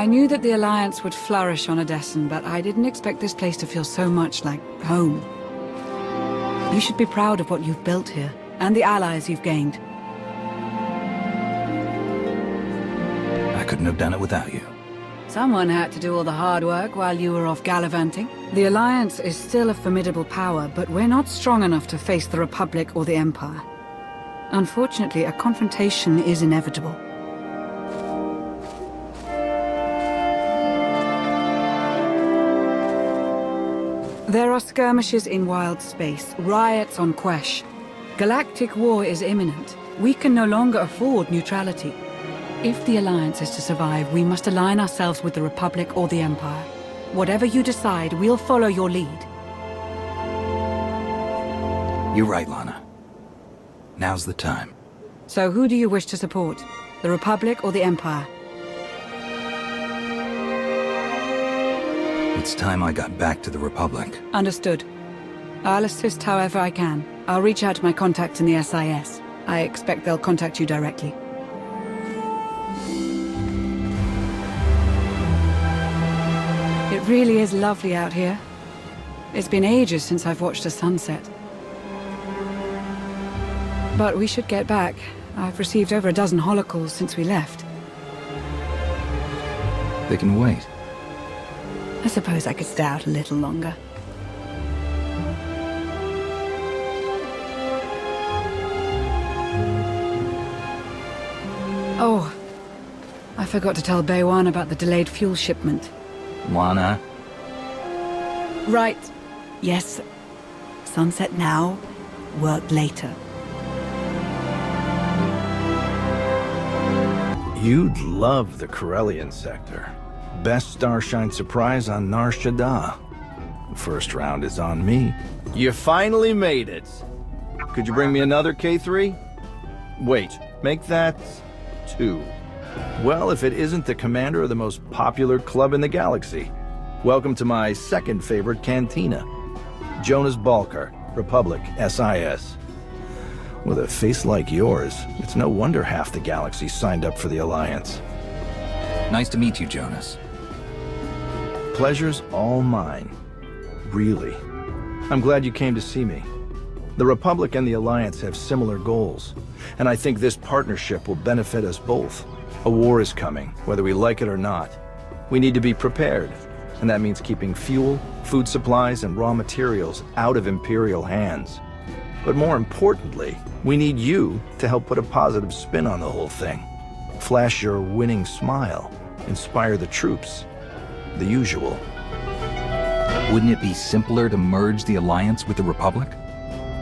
knew that the Alliance would flourish on Odessen, but I didn't expect this place to feel so much like home. You should be proud of what you've built here, and the allies you've gained. I couldn't have done it without you. Someone had to do all the hard work while you were off gallivanting. The Alliance is still a formidable power, but we're not strong enough to face the Republic or the Empire. Unfortunately, a confrontation is inevitable. There are skirmishes in wild space, riots on Quesh. Galactic war is imminent. We can no longer afford neutrality. If the Alliance is to survive, we must align ourselves with the Republic or the Empire. Whatever you decide, we'll follow your lead. You're right, Lana. Now's the time. So who do you wish to support? The Republic or the Empire? It's time I got back to the Republic. Understood. I'll assist however I can. I'll reach out to my contacts in the SIS. I expect they'll contact you directly. It really is lovely out here. It's been ages since I've watched a sunset. But we should get back. I've received over a dozen holocalls since we left. They can wait. I suppose I could stay out a little longer. Oh, I forgot to tell Baywan about the delayed fuel shipment. Lana? Right. Yes. Sunset now, work later. You'd love the Corellian sector. Best Starshine surprise on Nar-Shaddaa. First round is on me. You finally made it. Could you bring me another K3? Wait, make that 2. Well, if it isn't the commander of the most popular club in the galaxy. Welcome to my second favorite cantina. Jonas Balker, Republic, SIS. With a face like yours, it's no wonder half the galaxy signed up for the Alliance. Nice to meet you, Jonas. Pleasure's all mine. Really. I'm glad you came to see me. The Republic and the Alliance have similar goals, and I think this partnership will benefit us both. A war is coming, whether we like it or not. We need to be prepared, and that means keeping fuel, food supplies, and raw materials out of Imperial hands. But more importantly, we need you to help put a positive spin on the whole thing. Flash your winning smile, inspire the troops. The usual. Wouldn't it be simpler to merge the Alliance with the Republic?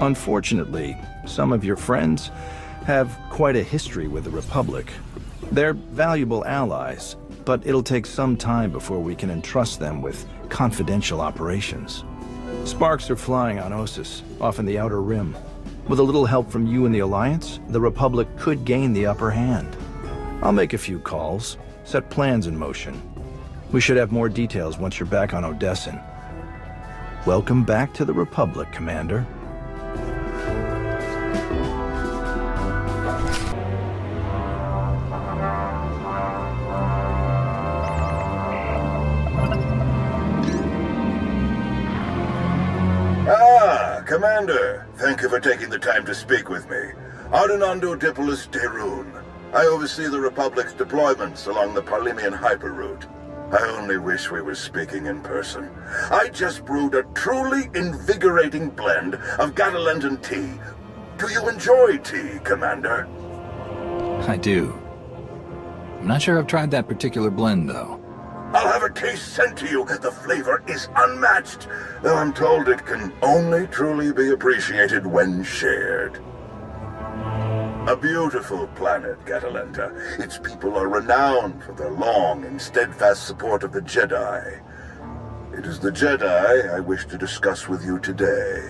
Unfortunately, some of your friends have quite a history with the Republic. They're valuable allies, but it'll take some time before we can entrust them with confidential operations. Sparks are flying on Ossus, off in the Outer Rim. With a little help from you and the Alliance, the Republic could gain the upper hand. I'll make a few calls, set plans in motion. We should have more details once you're back on Odessen. Welcome back to the Republic, Commander. Commander, thank you for taking the time to speak with me. Ardenando Dipolis Derun. I oversee the Republic's deployments along the Parlimian hyperroute. I only wish we were speaking in person. I just brewed a truly invigorating blend of Gatalentan tea. Do you enjoy tea, Commander? I do. I'm not sure I've tried that particular blend, though. I'll have a case sent to you. The flavor is unmatched, though I'm told it can only truly be appreciated when shared. A beautiful planet, Gatalenta. Its people are renowned for their long and steadfast support of the Jedi. It is the Jedi I wish to discuss with you today.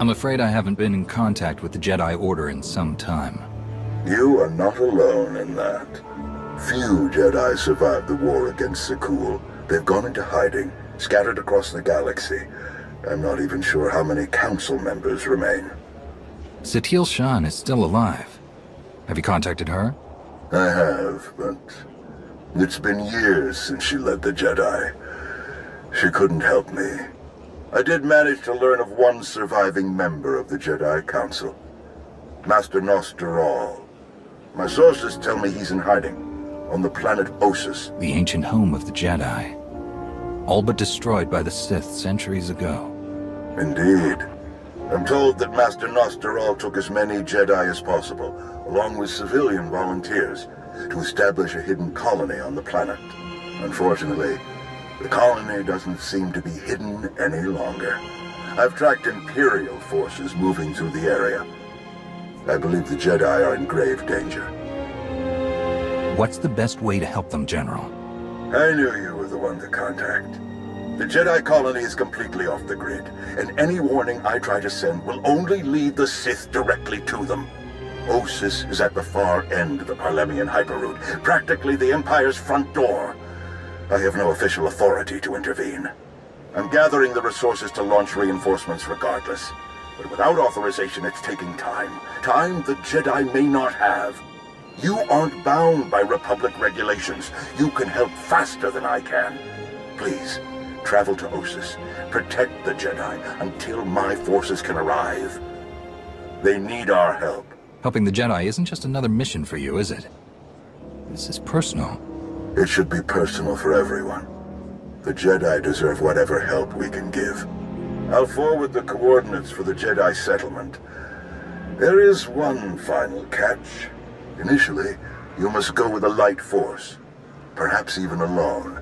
I'm afraid I haven't been in contact with the Jedi Order in some time. You are not alone in that. Few Jedi survived the war against Sekul. They've gone into hiding, scattered across the galaxy. I'm not even sure how many council members remain. Satil Shan is still alive. Have you contacted her? I have, but It's been years since she led the Jedi. She couldn't help me. I did manage to learn of one surviving member of the Jedi Council, Master Nosteral. My sources tell me he's in hiding on the planet Ossus. The ancient home of the Jedi. All but destroyed by the Sith centuries ago. Indeed. I'm told that Master Nosteral took as many Jedi as possible, along with civilian volunteers, to establish a hidden colony on the planet. Unfortunately, the colony doesn't seem to be hidden any longer. I've tracked Imperial forces moving through the area. I believe the Jedi are in grave danger. What's the best way to help them, General? I knew you were the one to contact. The Jedi colony is completely off the grid, and any warning I try to send will only lead the Sith directly to them. Ossus is at the far end of the Parlemian hyperroute, practically the Empire's front door. I have no official authority to intervene. I'm gathering the resources to launch reinforcements regardless. But without authorization, it's taking time. Time the Jedi may not have. You aren't bound by Republic regulations. You can help faster than I can. Please, travel to Ossus. Protect the Jedi until my forces can arrive. They need our help. Helping the Jedi isn't just another mission for you, is it? This is personal. It should be personal for everyone. The Jedi deserve whatever help we can give. I'll forward the coordinates for the Jedi settlement. There is one final catch. Initially, you must go with a light force, perhaps even alone.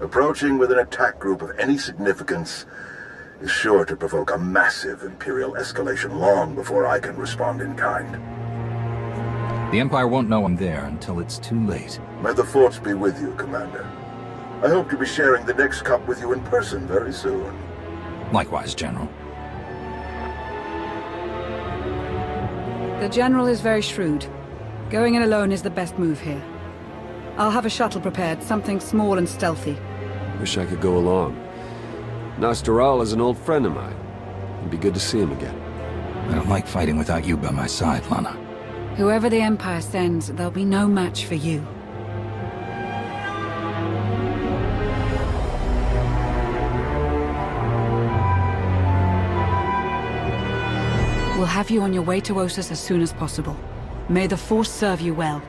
Approaching with an attack group of any significance is sure to provoke a massive Imperial escalation long before I can respond in kind. The Empire won't know I'm there until it's too late. May the Force be with you, Commander. I hope to be sharing the next cup with you in person very soon. Likewise, General. The General is very shrewd. Going in alone is the best move here. I'll have a shuttle prepared, something small and stealthy. Wish I could go along. Nosteral is an old friend of mine. It'd be good to see him again. I don't like fighting without you by my side, Lana. Whoever the Empire sends, there'll be no match for you. We'll have you on your way to Ossus as soon as possible. May the Force serve you well.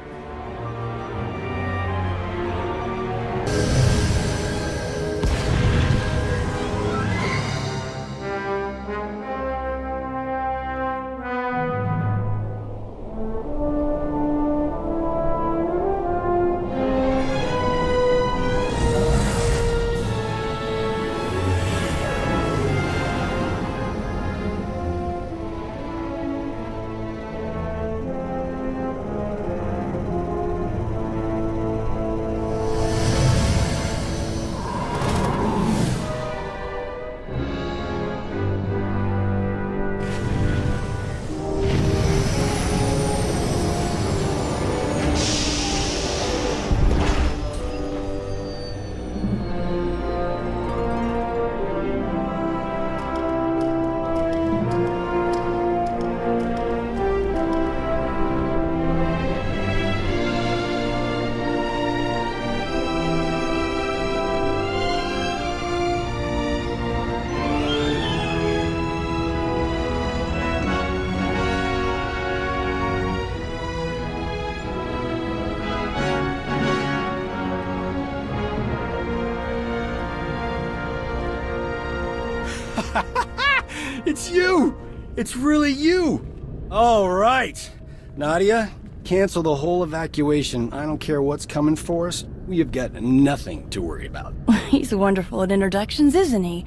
It's you! It's really you! All right. Nadia, cancel the whole evacuation. I don't care what's coming for us. We have got nothing to worry about. He's wonderful at introductions, isn't he?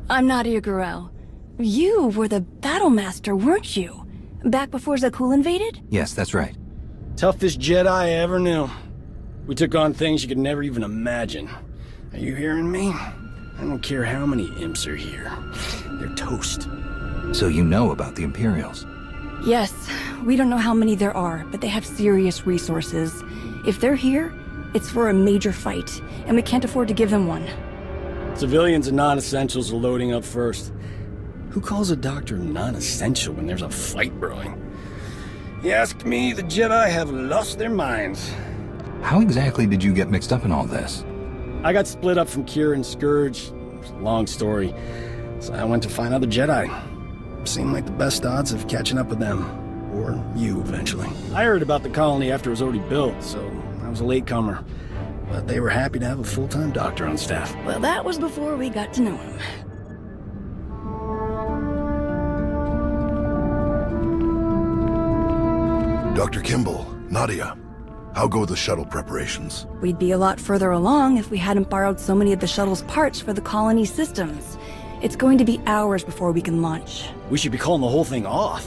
I'm Nadia Gurel. You were the battle master, weren't you? Back before Zakul invaded? Yes, that's right. Toughest Jedi I ever knew. We took on things you could never even imagine. Are you hearing me? I don't care how many imps are here. They're toast. So you know about the Imperials? Yes. We don't know how many there are, but they have serious resources. If they're here, it's for a major fight, and we can't afford to give them one. Civilians and non-essentials are loading up first. Who calls a doctor non-essential when there's a fight brewing? You ask me, the Jedi have lost their minds. How exactly did you get mixed up in all this? I got split up from Kira and Scourge. It's a long story. So I went to find other Jedi. Seemed like the best odds of catching up with them. Or you, eventually. I heard about the colony after it was already built, so I was a latecomer. But they were happy to have a full-time doctor on staff. Well, that was before we got to know him. Dr. Kimball, Nadia, how go the shuttle preparations? We'd be a lot further along if we hadn't borrowed so many of the shuttle's parts for the colony systems. It's going to be hours before we can launch. We should be calling the whole thing off.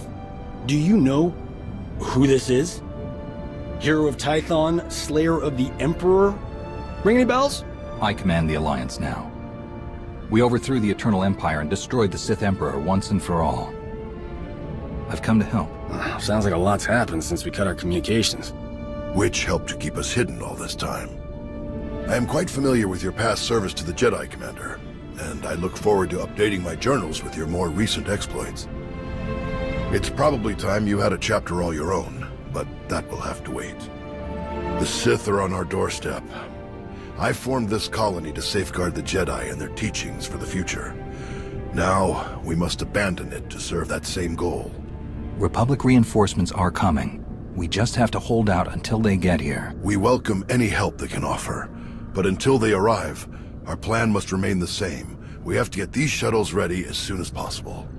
Do you know who this is? Hero of Tython, Slayer of the Emperor? Ring any bells? I command the Alliance now. We overthrew the Eternal Empire and destroyed the Sith Emperor once and for all. I've come to help. Sounds like a lot's happened since we cut our communications. Which helped to keep us hidden all this time. I am quite familiar with your past service to the Jedi, Commander, and I look forward to updating my journals with your more recent exploits. It's probably time you had a chapter all your own, but that will have to wait. The Sith are on our doorstep. I formed this colony to safeguard the Jedi and their teachings for the future. Now, we must abandon it to serve that same goal. Republic reinforcements are coming. We just have to hold out until they get here. We welcome any help they can offer, but until they arrive, our plan must remain the same. We have to get these shuttles ready as soon as possible.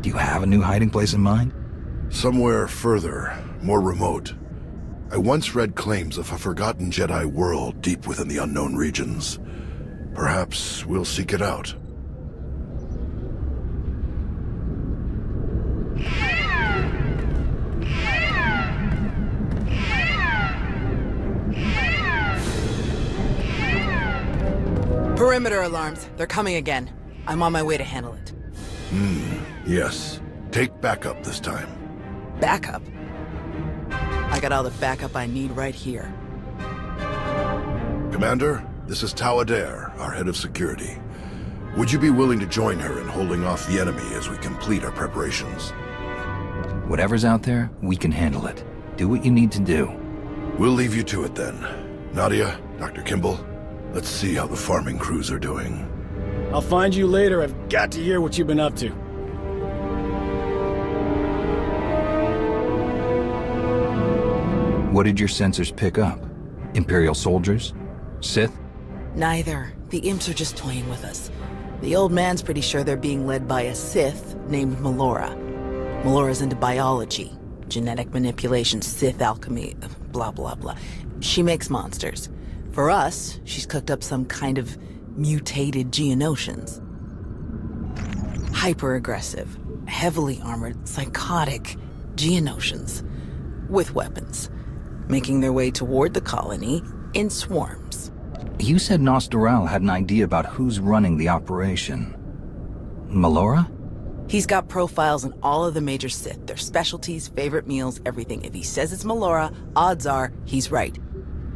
Do you have a new hiding place in mind? Somewhere further, more remote. I once read claims of a forgotten Jedi world deep within the unknown regions. Perhaps we'll seek it out. Perimeter alarms. They're coming again. I'm on my way to handle it. Yes. Take backup this time. Backup? I got all the backup I need right here. Commander, this is Tau Adair, our head of security. Would you be willing to join her in holding off the enemy as we complete our preparations? Whatever's out there, we can handle it. Do what you need to do. We'll leave you to it then. Nadia, Dr. Kimball, let's see how the farming crews are doing. I'll find you later. I've got to hear what you've been up to. What did your sensors pick up? Imperial soldiers? Sith? Neither. The imps are just toying with us. The old man's pretty sure they're being led by a Sith named Melora. Melora's into biology, genetic manipulation, Sith alchemy, blah blah blah. She makes monsters. For us, she's cooked up some kind of mutated Geonosians. Hyper-aggressive, heavily armored, psychotic Geonosians. With weapons. Making their way toward the colony in swarms. You said Nostoral had an idea about who's running the operation. Melora? He's got profiles on all of the major Sith, their specialties, favorite meals, everything. If he says it's Melora, odds are he's right.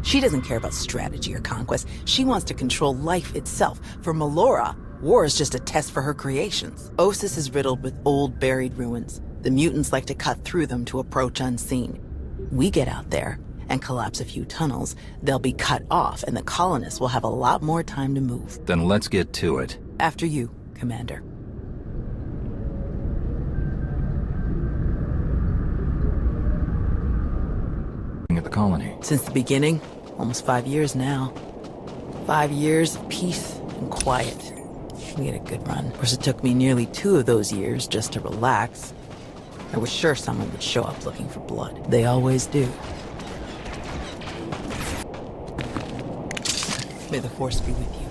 She doesn't care about strategy or conquest. She wants to control life itself. For Melora, war is just a test for her creations. Ossus is riddled with old, buried ruins. The mutants like to cut through them to approach unseen. We get out there and collapse a few tunnels, they'll be cut off, and the colonists will have a lot more time to move. Then let's get to it. After you, Commander. At the colony. Since the beginning, almost 5 years now. 5 years of peace and quiet. We had a good run. Of course, it took me nearly 2 of those years just to relax. I was sure someone would show up looking for blood. They always do. May the Force be with you.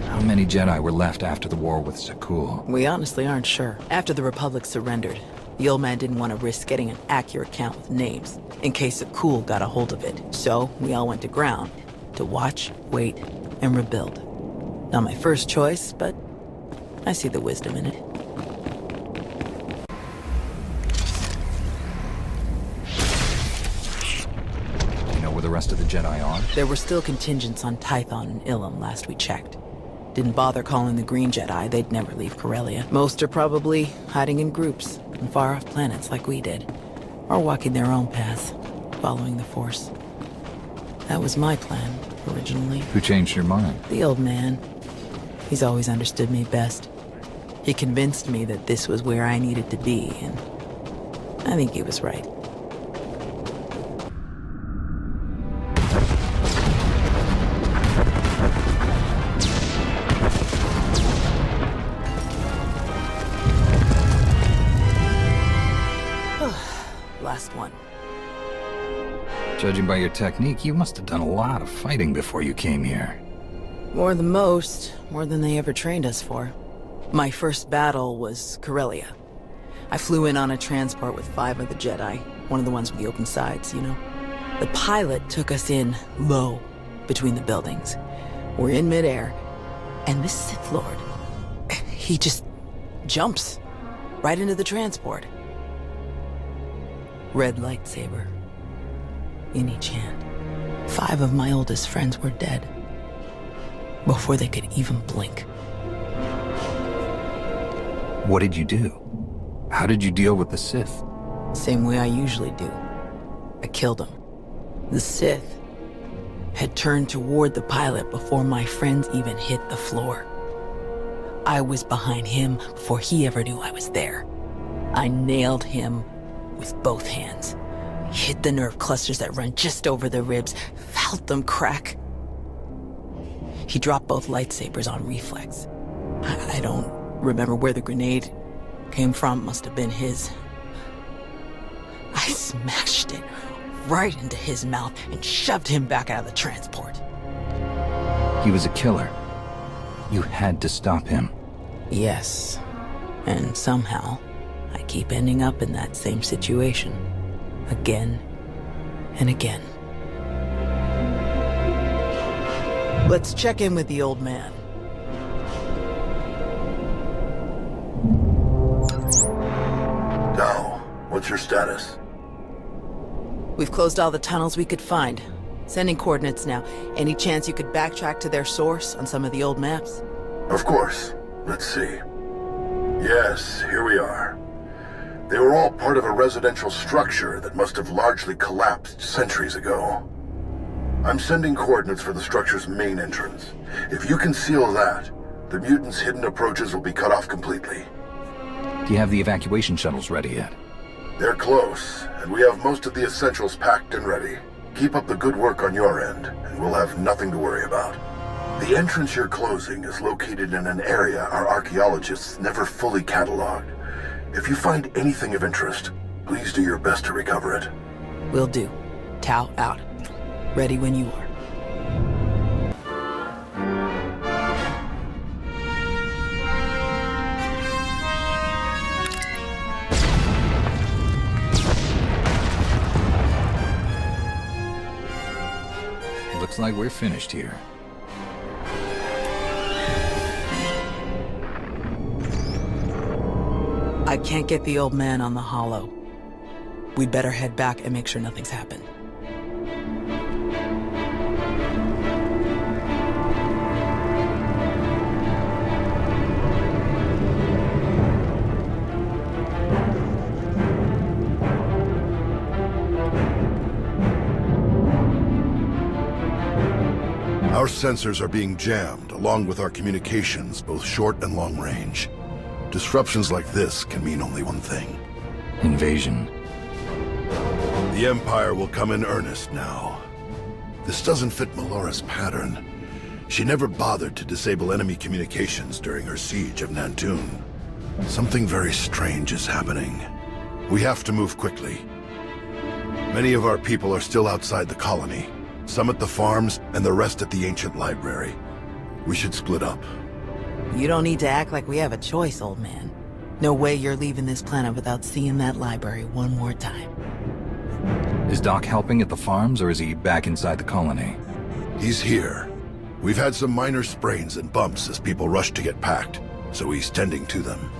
How many Jedi were left after the war with Sakul? We honestly aren't sure. After the Republic surrendered, the old man didn't want to risk getting an accurate count with names, in case Sakul got a hold of it. So, we all went to ground, to watch, wait, and rebuild. Not my first choice, but I see the wisdom in it. The rest of the Jedi are? There were still contingents on Tython and Ilum last we checked. Didn't bother calling the Green Jedi, they'd never leave Corellia. Most are probably hiding in groups, on far-off planets like we did. Or walking their own paths. following the Force. That was my plan, originally. Who changed your mind? The old man. He's always understood me best. He convinced me that this was where I needed to be, and I think he was right. Last one. Judging by your technique, you must have done a lot of fighting before you came here. More than most, more than they ever trained us for. My first battle was Corellia. I flew in on a transport with 5 of the Jedi, one of the ones with the open sides, you know. The pilot took us in low, between the buildings. We're in midair, and this Sith Lord, he just jumps right into the transport. Red lightsaber in each hand. 5 of my oldest friends were dead before they could even blink. What did you do? How did you deal with the Sith? Same way I usually do. I killed him. The Sith had turned toward the pilot before my friends even hit the floor. I was behind him before he ever knew I was there. I nailed him with both hands. Hit the nerve clusters that run just over the ribs, felt them crack. He dropped both lightsabers on reflex. I don't remember where the grenade came from, must have been his. I smashed it right into his mouth and shoved him back out of the transport. He was a killer. You had to stop him. Yes, and somehow I keep ending up in that same situation. Again and again. Let's check in with the old man. Now, what's your status? We've closed all the tunnels we could find. Sending coordinates now. Any chance you could backtrack to their source on some of the old maps? Of course. Let's see. Yes, here we are. They were all part of a residential structure that must have largely collapsed centuries ago. I'm sending coordinates for the structure's main entrance. If you can seal that, the mutants' hidden approaches will be cut off completely. Do you have the evacuation shuttles ready yet? They're close, and we have most of the essentials packed and ready. Keep up the good work on your end, and we'll have nothing to worry about. The entrance you're closing is located in an area our archaeologists never fully cataloged. If you find anything of interest, please do your best to recover it. Will do. Tau out. Ready when you are. Looks like we're finished here. I can't get the old man on the holo. We'd better head back and make sure nothing's happened. Our sensors are being jammed, along with our communications, both short and long range. Disruptions like this can mean only one thing. Invasion. The Empire will come in earnest now. This doesn't fit Melora's pattern. She never bothered to disable enemy communications during her siege of Nantoon. Something very strange is happening. We have to move quickly. Many of our people are still outside the colony. Some at the farms, and the rest at the ancient library. We should split up. You don't need to act like we have a choice, old man. No way you're leaving this planet without seeing that library one more time. Is Doc helping at the farms, or is he back inside the colony? He's here. We've had some minor sprains and bumps as people rush to get packed, so he's tending to them.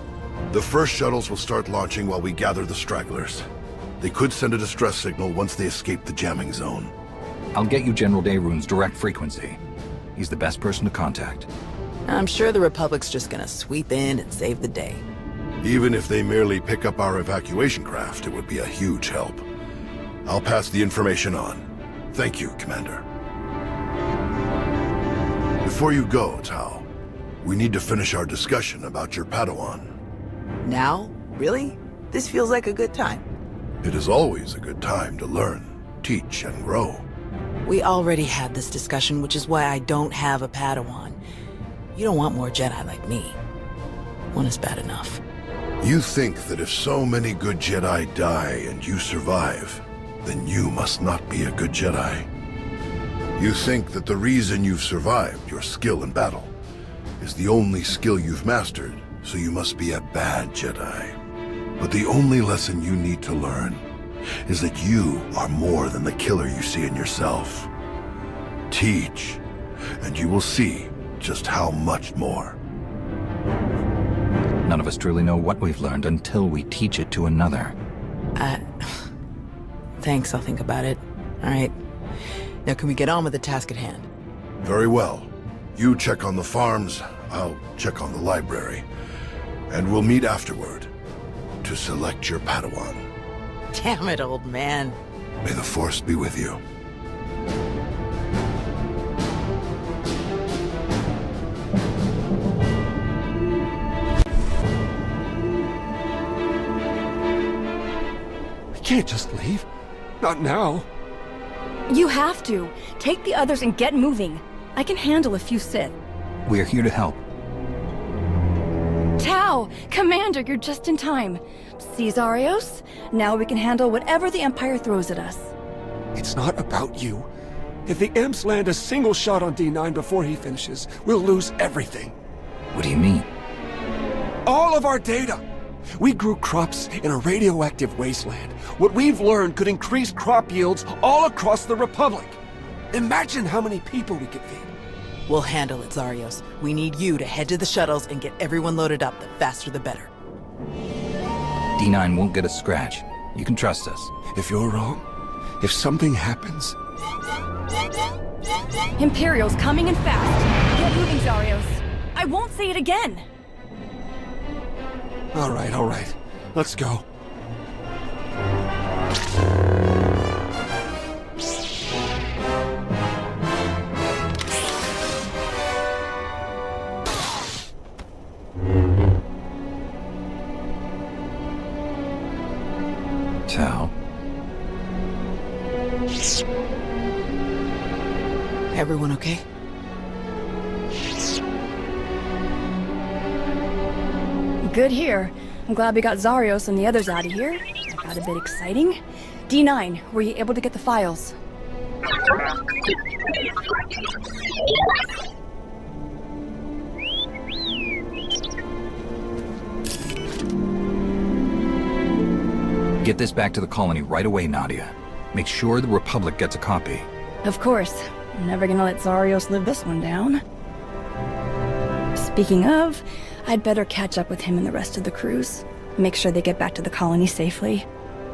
The first shuttles will start launching while we gather the stragglers. They could send a distress signal once they escape the jamming zone. I'll get you General Daeroon's direct frequency. He's the best person to contact. I'm sure the Republic's just gonna sweep in and save the day. Even if they merely pick up our evacuation craft, it would be a huge help. I'll pass the information on. Thank you, Commander. Before you go, Tao, we need to finish our discussion about your Padawan. Now? Really? This feels like a good time. It is always a good time to learn, teach, and grow. We already had this discussion, which is why I don't have a Padawan. You don't want more Jedi like me. One is bad enough. You think that if so many good Jedi die and you survive, then you must not be a good Jedi. You think that the reason you've survived, your skill in battle, is the only skill you've mastered, so you must be a bad Jedi. But the only lesson you need to learn is that you are more than the killer you see in yourself. Teach, and you will see just how much more. None of us truly know what we've learned until we teach it to another. Thanks, I'll think about it. All right. Now can we get on with the task at hand? Very well. You check on the farms, I'll check on the library. And we'll meet afterward to select your Padawan. Damn it, old man. May the Force be with you. We can't just leave. Not now. You have to. Take the others and get moving. I can handle a few Sith. We're here to help. Tao! Commander, you're just in time. See, Zarios? Now we can handle whatever the Empire throws at us. It's not about you. If the Imps land a single shot on D9 before he finishes, we'll lose everything. What do you mean? All of our data! We grew crops in a radioactive wasteland. What we've learned could increase crop yields all across the Republic. Imagine how many people we could feed. We'll handle it, Zarios. We need you to head to the shuttles and get everyone loaded up. The faster the better. D9 won't get a scratch. You can trust us. If you're wrong, if something happens... Imperials coming in fast. Get moving, Zarios. I won't say it again. All right. Let's go. Tao. Everyone okay? Good here. I'm glad we got Zarios and the others out of here. It got a bit exciting. D9, were you able to get the files? Get this back to the colony right away, Nadia. Make sure the Republic gets a copy. Of course. I'm never gonna let Zarios live this one down. Speaking of, I'd better catch up with him and the rest of the crews. Make sure they get back to the colony safely.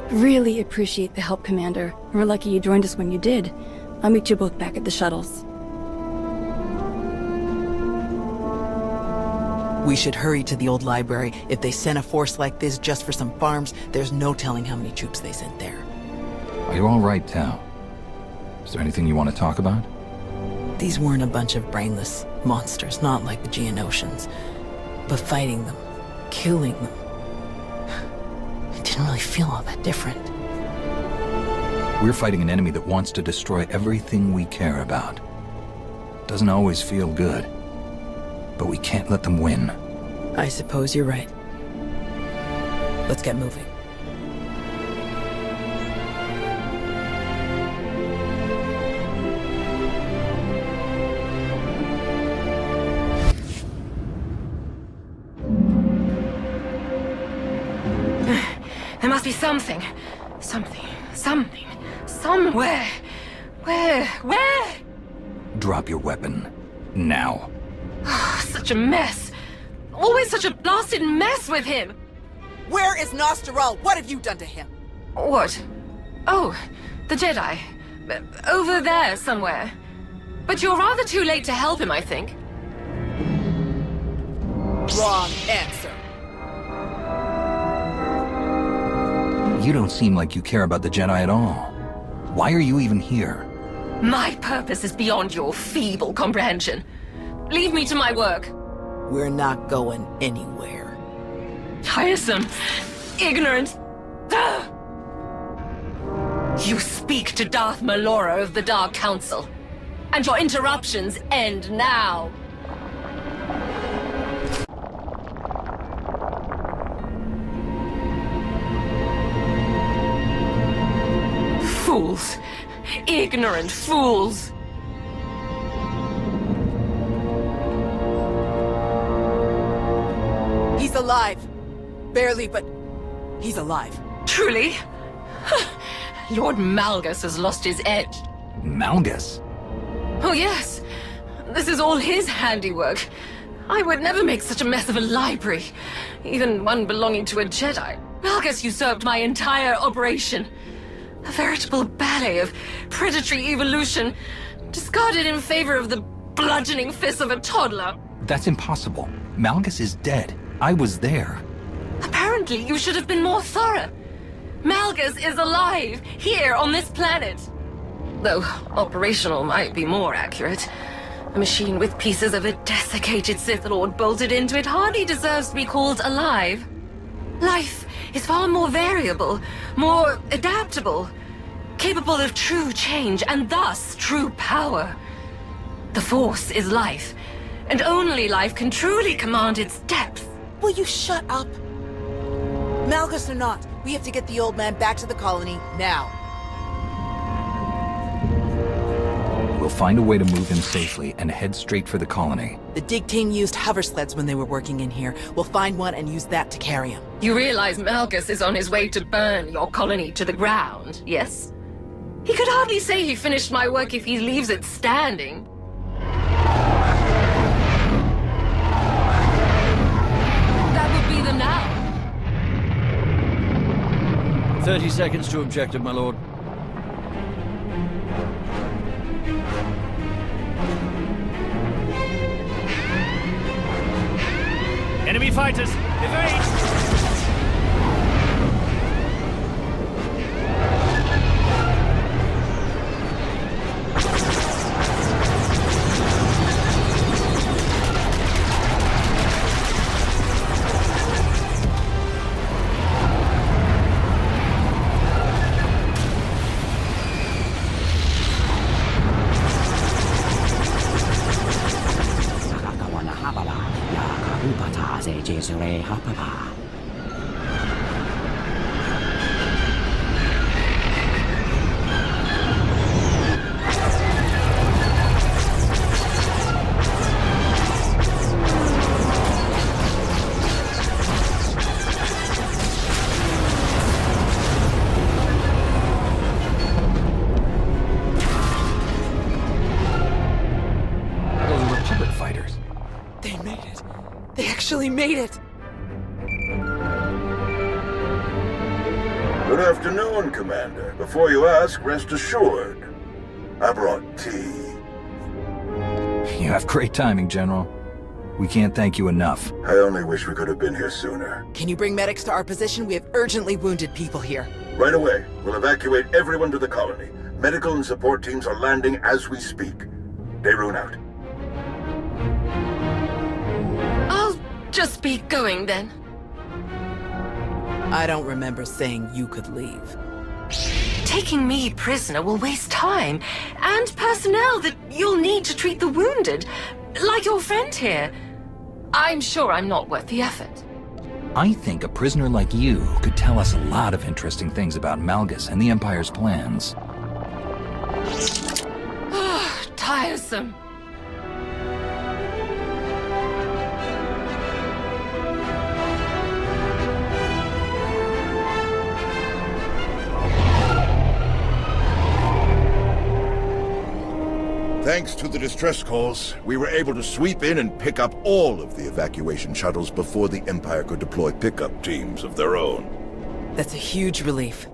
Really appreciate the help, Commander. We're lucky you joined us when you did. I'll meet you both back at the shuttles. We should hurry to the old library. If they sent a force like this just for some farms, there's no telling how many troops they sent there. Are you all right, Tao? Is there anything you want to talk about? These weren't a bunch of brainless monsters, not like the Geonosians. But fighting them, killing them, it didn't really feel all that different. We're fighting an enemy that wants to destroy everything we care about. Doesn't always feel good, but we can't let them win. I suppose you're right. Let's get moving. There must be something. Something. Somewhere. Where? Drop your weapon. Now. Such a mess. Always such a blasted mess with him. Where is Nostaral? What have you done to him? What? Oh, the Jedi. Over there somewhere. But you're rather too late to help him, I think. Wrong answer. You don't seem like you care about the Jedi at all. Why are you even here? My purpose is beyond your feeble comprehension. Leave me to my work. We're not going anywhere. Tiresome. Ignorant. Ugh. You speak to Darth Malora of the Dark Council. And your interruptions end now. Fools. Ignorant fools. He's alive. Barely, but he's alive. Truly? Lord Malgus has lost his edge. Malgus? Oh yes. This is all his handiwork. I would never make such a mess of a library. Even one belonging to a Jedi. Malgus usurped my entire operation. A veritable ballet of predatory evolution, discarded in favor of the bludgeoning fists of a toddler. That's impossible. Malgus is dead. I was there. Apparently, you should have been more thorough. Malgus is alive, here on this planet. Though operational might be more accurate. A machine with pieces of a desiccated Sith Lord bolted into it hardly deserves to be called alive. Life is far more variable, more adaptable, capable of true change, and thus true power. The Force is life, and only life can truly command its depth. Will you shut up? Malgus or not, we have to get the old man back to the colony now. We'll find a way to move him safely and head straight for the colony. The dig team used hover sleds when they were working in here. We'll find one and use that to carry him. You realize Malgus is on his way to burn your colony to the ground, yes? He could hardly say he finished my work if he leaves it standing. That would be the now. 30 seconds to objective, my lord. Enemy fighters, evade! Made it! Good afternoon, Commander. Before you ask, rest assured. I brought tea. You have great timing, General. We can't thank you enough. I only wish we could have been here sooner. Can you bring medics to our position? We have urgently wounded people here. Right away. We'll evacuate everyone to the colony. Medical and support teams are landing as we speak. Daerun out. Just be going, then. I don't remember saying you could leave. Taking me prisoner will waste time, and personnel that you'll need to treat the wounded, like your friend here. I'm sure I'm not worth the effort. I think a prisoner like you could tell us a lot of interesting things about Malgus and the Empire's plans. Tiresome. Thanks to the distress calls, we were able to sweep in and pick up all of the evacuation shuttles before the Empire could deploy pickup teams of their own. That's a huge relief.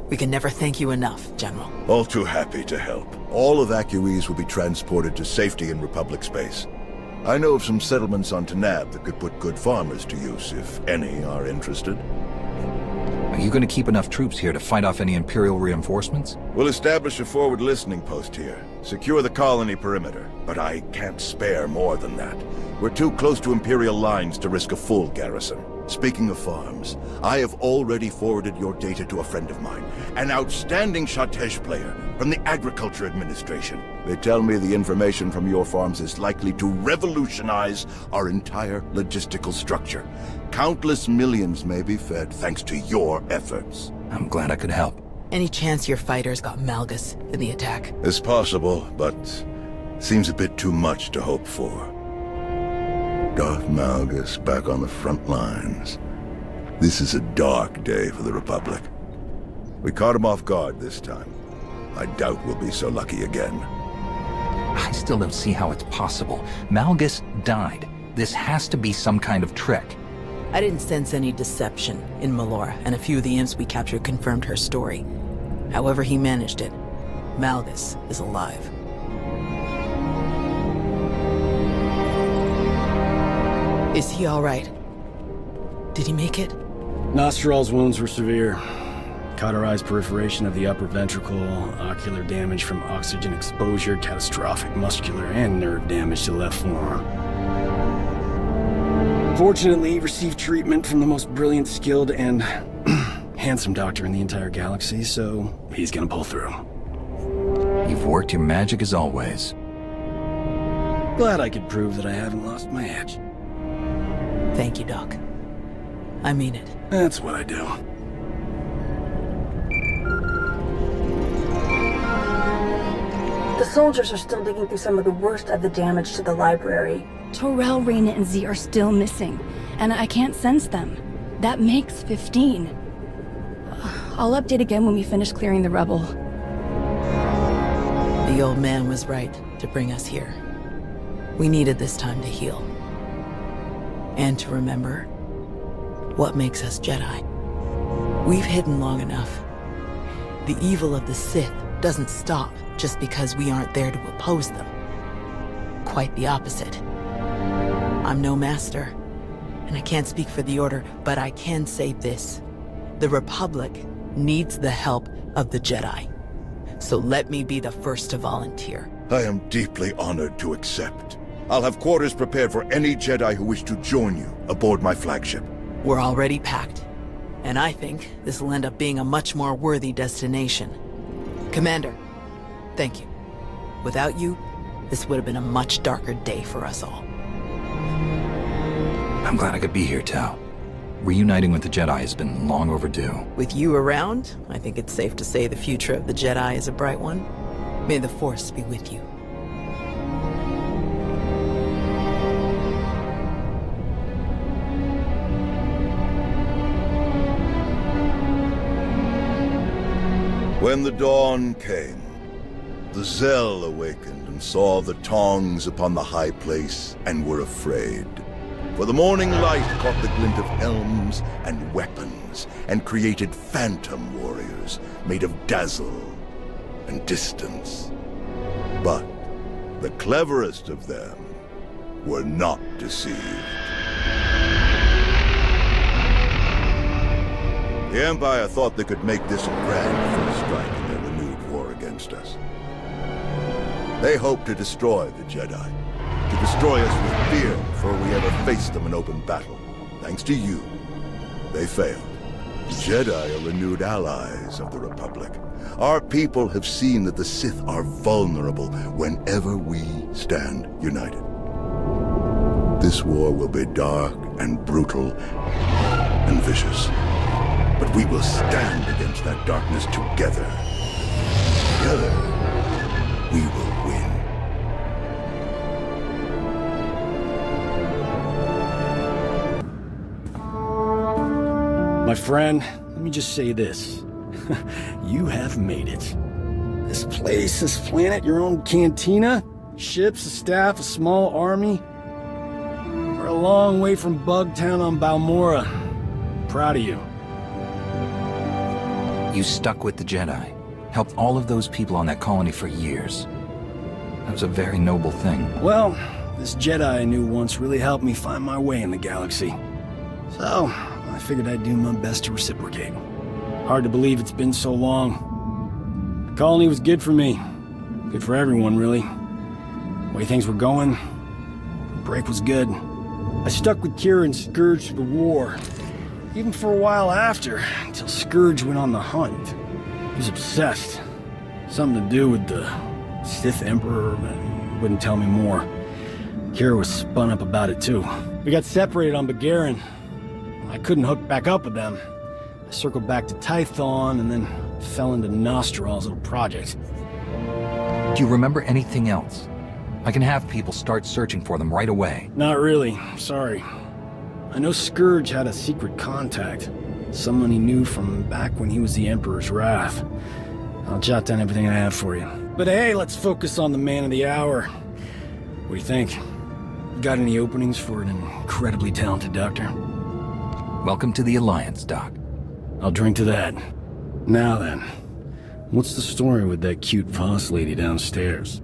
We can never thank you enough, General. All too happy to help. All evacuees will be transported to safety in Republic space. I know of some settlements on Tanab that could put good farmers to use, if any are interested. Are you going to keep enough troops here to fight off any Imperial reinforcements? We'll establish a forward listening post here. Secure the colony perimeter. But I can't spare more than that. We're too close to Imperial lines to risk a full garrison. Speaking of farms, I have already forwarded your data to a friend of mine, an outstanding Shotej player from the Agriculture Administration. They tell me the information from your farms is likely to revolutionize our entire logistical structure. Countless millions may be fed thanks to your efforts. I'm glad I could help. Any chance your fighters got Malgus in the attack? It's possible, but seems a bit too much to hope for. Darth Malgus back on the front lines. This is a dark day for the Republic. We caught him off guard this time. I doubt we'll be so lucky again. I still don't see how it's possible. Malgus died. This has to be some kind of trick. I didn't sense any deception in Melora, and a few of the imps we captured confirmed her story. However he managed it, Malgus is alive. Is he all right? Did he make it? Nostral's wounds were severe. Cauterized perforation of the upper ventricle, ocular damage from oxygen exposure, catastrophic muscular and nerve damage to the left forearm. Fortunately, he received treatment from the most brilliant, skilled, and handsome doctor in the entire galaxy, so he's gonna pull through. You've worked your magic as always. Glad I could prove that I haven't lost my edge. Thank you, Doc. I mean it. That's what I do. The soldiers are still digging through some of the worst of the damage to the library. Torel, Reyna, and Z are still missing, and I can't sense them. That makes 15. I'll update again when we finish clearing the rubble. The old man was right to bring us here. We needed this time to heal. And to remember what makes us Jedi. We've hidden long enough. The evil of the Sith doesn't stop just because we aren't there to oppose them. Quite the opposite. I'm no master, and I can't speak for the Order, but I can say this. The Republic needs the help of the Jedi. So let me be the first to volunteer. I am deeply honored to accept. I'll have quarters prepared for any Jedi who wish to join you aboard my flagship. We're already packed, and I think this will end up being a much more worthy destination. Commander, thank you. Without you, this would have been a much darker day for us all. I'm glad I could be here, Tao. Reuniting with the Jedi has been long overdue. With you around, I think it's safe to say the future of the Jedi is a bright one. May the Force be with you. When the dawn came, the Zell awakened and saw the tongs upon the high place and were afraid. For the morning light caught the glint of helms and weapons and created phantom warriors made of dazzle and distance. But the cleverest of them were not deceived. The Empire thought they could make this a grand first strike in their renewed war against us. They hoped to destroy the Jedi, to destroy us with fear before we ever faced them in open battle. Thanks to you, they failed. The Jedi are renewed allies of the Republic. Our people have seen that the Sith are vulnerable whenever we stand united. This war will be dark and brutal and vicious. But we will stand against that darkness together. Together, we will win. My friend, let me just say this. You have made it. This place, this planet, your own cantina, ships, a staff, a small army. We're a long way from Bugtown on Balmorra. Proud of you. You stuck with the Jedi. Helped all of those people on that colony for years. That was a very noble thing. Well, this Jedi I knew once really helped me find my way in the galaxy. So, I figured I'd do my best to reciprocate. Hard to believe it's been so long. The colony was good for me. Good for everyone, really. The way things were going, the break was good. I stuck with Kira and Scourge through the war. Even for a while after, until Scourge went on the hunt. He was obsessed. Something to do with the Sith Emperor, and wouldn't tell me more. Kira was spun up about it too. We got separated on Begarin. I couldn't hook back up with them. I circled back to Tython and then fell into Nostral's little project. Do you remember anything else? I can have people start searching for them right away. Not really, sorry. I know Scourge had a secret contact. Someone he knew from back when he was the Emperor's Wrath. I'll jot down everything I have for you. But hey, let's focus on the man of the hour. What do you think? Got any openings for an incredibly talented doctor? Welcome to the Alliance, Doc. I'll drink to that. Now then, what's the story with that cute Voss lady downstairs?